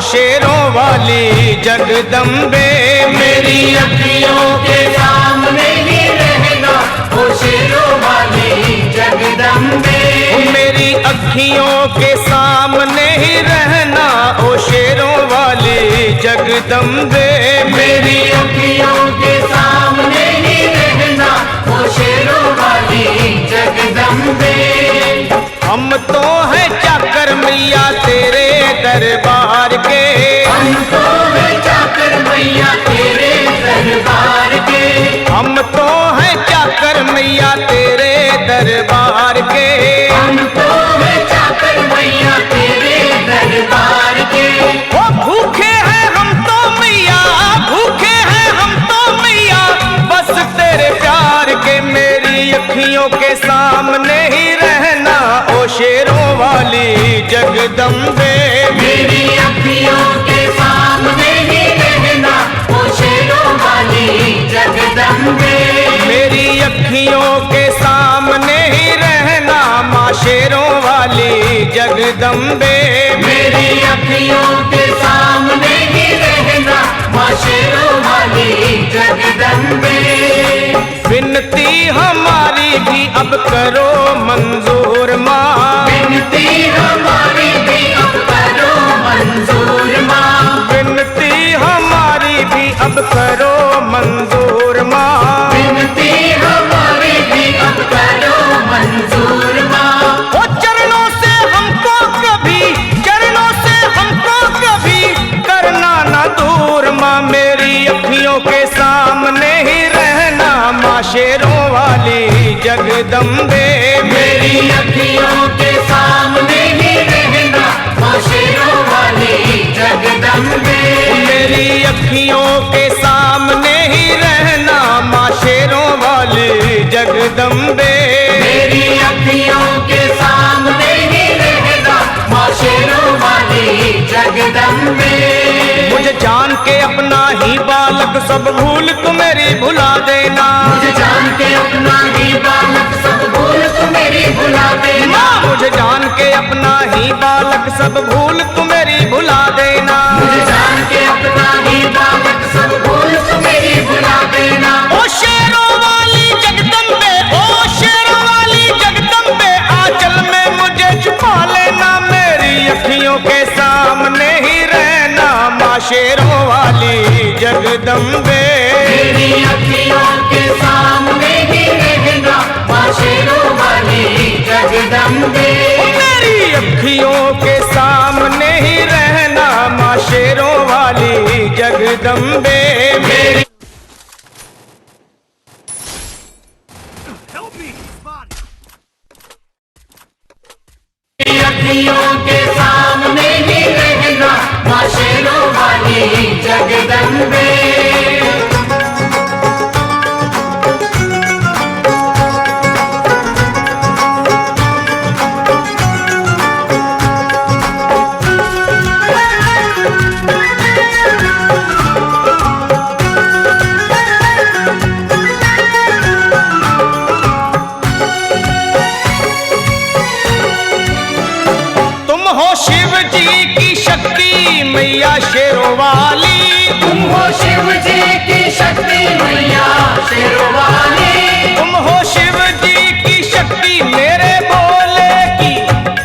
शेरों वाली जगदम्बे। मेरी अखियों के सामने ही रहना ओ शेरों वाली जगदम्बे। मेरी अखियों के सामने ही रहना ओ शेरों वाली जगदम्बे। मेरी अखियों के सामने ही रहना ओ शेरों वाली जगदम्बे। हम तो हैं चाकर मैया तेरे दरबार के। हम तो हैं चाकर मैया तेरे दरबार के। हम तो हैं चाकर मैया तेरे दरबार के। हम तो हैं चाकर मैया तेरे दरबार के। ओ भूखे हैं हम तो मैया, भूखे हैं हम तो मैया बस तेरे प्यार के। मेरी अखियों के सामने ही रहना ओ शेरों वाली जगदम्बे। मेरी अखियों के सामने ही रहना ओ शेरों वाली जगदम्बे। मेरी अखियों के सामने ही रहना माँ शेरों वाली जगदम्बे। मेरी अखियों के सामने ही रहना माँ शेरों वाली जगदम्बे। विनती हमारी भी अब करो मंजूर माँ। विनती हमारी भी अब करो मंजूर माँ। विनती हमारी भी अब करो मंजूर माँ। विनती हमारी भी अब करो मंजूर माँ। ओ चरणों से हमको कभी, चरणों से हमको कभी करना ना दूर माँ। मेरी अखियों के सामने ही रहना माँ शेरों वाली जगदम्बे। मेरी अखियों के सामने ही रहना माँ शेरों वाली जगदम्बे। मेरी अखियों के सामने ही रहना माँ शेरों वाली जगदम्बे। मेरी अखियों के सामने ही रहना माँ शेरों वाली जगदम्बे। मुझे जान के अपना ही बालक सब भूल तू मेरी भुला देना। मुझे जान के अपना ही बालक सब भूल तू मेरी भुला देना। मुझे जान के अपना ही बालक सब भूल तू मेरी भुला देना। मुझे जान के अपना ही बालक सब भूल तू मेरी भुला देना। ओ शेरों वाली जगदम्बे, ओ शेरों वाली जगदम्बे आंचल में मुझे छुपा लेना। मेरी अखियों के सामने ही रहना माँ शेरों वाली जगदम्बे। मेरी अखियों के सामने ही रहना माँ शेरों वाली जगदम्बे। मेरी अखियों के सामने ही रहना माँ शेरों वाली जगदम्बे। मेरी अखियों के सामने ही रहना माँ शेरों वाली जगदम्बे। शिव जी की शक्ति मैया शेरों वाली। तुम हो शिव जी की शक्ति मैया शेरों वाली। तुम हो शिव जी की शक्ति मेरे भोले की,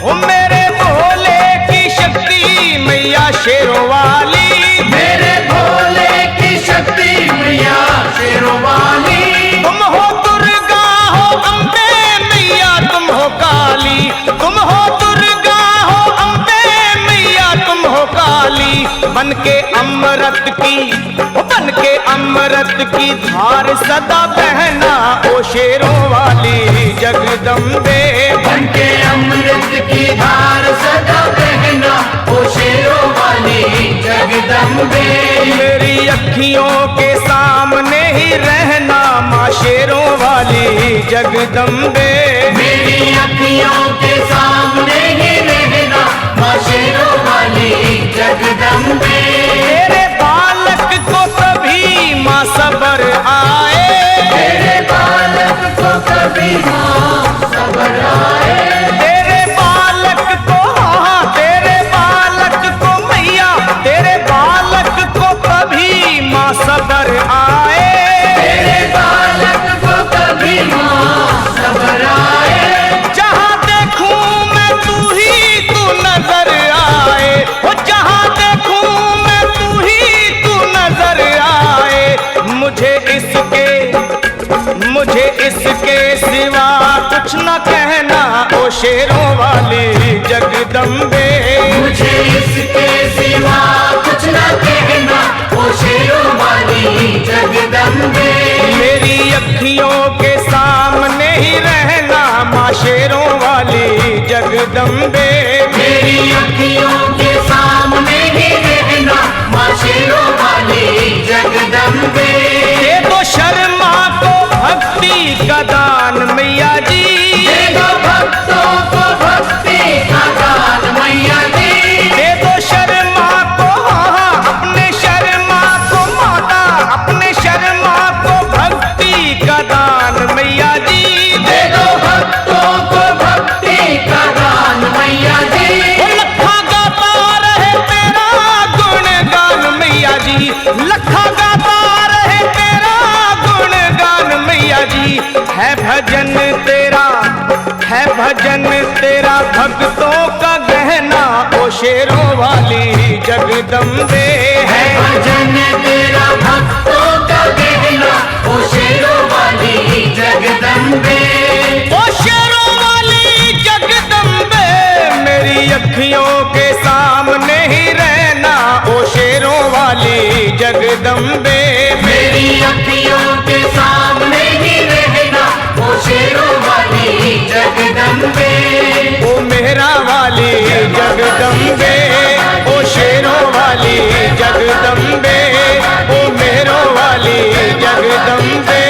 ओ मेरे भोले की शक्ति मैया शेरों वाली। मेरे भोले की शक्ति मैया शेरों वाली। तुम हो दुर्गा हो अम्बे मैया तुम हो काली। तुम हो दुर्गा हो अम्बे मैया तुम हो काली। बन के अमृत की, बन के अमृत की धार सदा बहना ओ शेरों वाली जगदम्बे। बन के अमृत की धार सदा बहना ओ शेरों वाली जगदम्बे। मेरी अखियों के सामने ही रहना माँ शेरों वाली जगदम्बे। मेरी अखियों के सामने ही रहना माँ शेरों वाली जगदम्बे। तेरे बालक को कभी माँ सबर आए। तेरे बालक को कभी माँ सबर आए। तेरे बालक को, हाँ तेरे बालक को मैया तेरे शेरों वाली जगदम्बे। मुझे इसके सिवा कुछ न कहना, ओ शेरों वाली जगदम्बे। मेरी अखियों के सामने ही रहना माँ शेरों वाली जगदम्बे। मेरी अखियों के सामने ही रहना, माँ शेरों वाली जगदम्बे। दे दो शर्मा को भक्ति का दान मैया जी, दे दो भक्तों को भक्ति का दान मैया जी। दे दो शर्मा को, अपने शर्मा को माता, अपने शर्मा को भक्ति का दान मैया जी। दे दो भक्तों को भक्ति का दान मैया जी। वो लखा गाता रहे तेरा गुणगान मैया जी, लखा गाता रहे तेरा गुणगान मैया जी। है भजन तेरा, है भजन तेरा भक्तों का गहना ओ शेरों वाली जगदम्बे। है भजन तेरा भक्तों का गहना, ओ शेरों वाली जगदम्बे। ओ शेरों वाली जगदम्बे, मेरी अखियों के सामने ही रहना ओ शेरों वाली जगदम्बे। मेरी अखियों के सामने ही रहना, ओ शेरों वाली जगदम्बे। ओ मेहरा वाली जगदम्बे, ओ शेरों वाली जगदम्बे, ओ मेहरों वाली जगदम्बे।